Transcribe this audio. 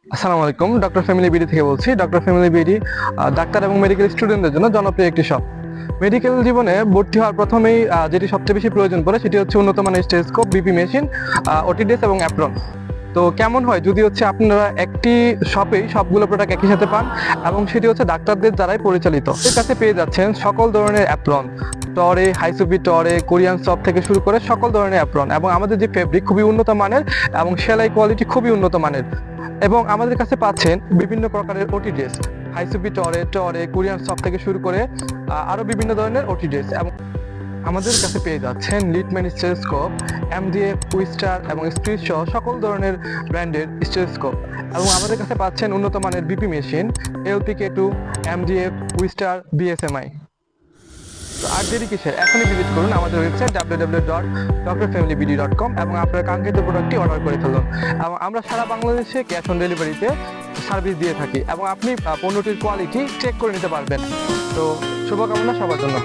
আসসালামু আলাইকুম, doctor family BD থেকে বলছি। ডক্টর ফ্যামিলি বিডি ডাক্তার এবং মেডিকেল স্টুডেন্টদের জন্য জনপ্রিয় একটি শপ। মেডিকেল জীবনে ভর্তি হওয়ার প্রথমেই যেটি সবচেয়ে বেশি প্রয়োজন পড়ে সেটি হচ্ছে উন্নত মানের স্টেথোস্কোপ, বিপি মেশিন, ওটিডিএস এবং অ্যাপ্রন। তো কেমন হয় যদি হচ্ছে আপনারা একটি শপেই সবগুলো প্রোডাক্ট একই সাথে পান এবং সেটি হচ্ছে ডাক্তারদের দ্বারাই পরিচালিত। এর কাছে পেয়ে যাচ্ছেন সকল ধরনের অ্যাপ্রন, টরে, হাইসুপি টরে, কোরিয়ান সফট থেকে শুরু করে সকল ধরনের অ্যাপ্রন, এবং আমাদের যে ফেব্রিক খুবই উন্নত মানের এবং সেলাই কোয়ালিটি খুবই উন্নত মানের। এবং আমাদের কাছে পাচ্ছেন বিভিন্ন প্রকারের ওটি ড্রেস, হাইসুপি টরে, কোরিয়ান সফট থেকে শুরু করে আরো বিভিন্ন ধরনের ওটি ড্রেস। এবং আমাদের কাছে পেয়ে যাচ্ছেন লিটম্যান স্টেথোস্কোপ, এমডিএফ, উইস্টার এবং স্পিড সহ সকল ধরনের ব্র্যান্ডের স্টেথোস্কোপ। এবং আমাদের কাছে পাচ্ছেন উন্নত মানের বিপি মেশিন, LPK2, এমডিএফ, উইস্টার, বিএসএমআই। তো আর দেরি কিসের, এখনই ভিজিট করুন আমাদের ওয়েবসাইট www.drfamilybd.com এবং আপনার কাঙ্ক্ষিত প্রোডাক্টটি অর্ডার করে ফেলুন। এবং আমরা সারা বাংলাদেশে ক্যাশ অন ডেলিভারিতে সার্ভিস দিয়ে থাকি এবং আপনি পণ্যটির কোয়ালিটি চেক করে নিতে পারবেন। তো শুভকামনা সবার জন্য।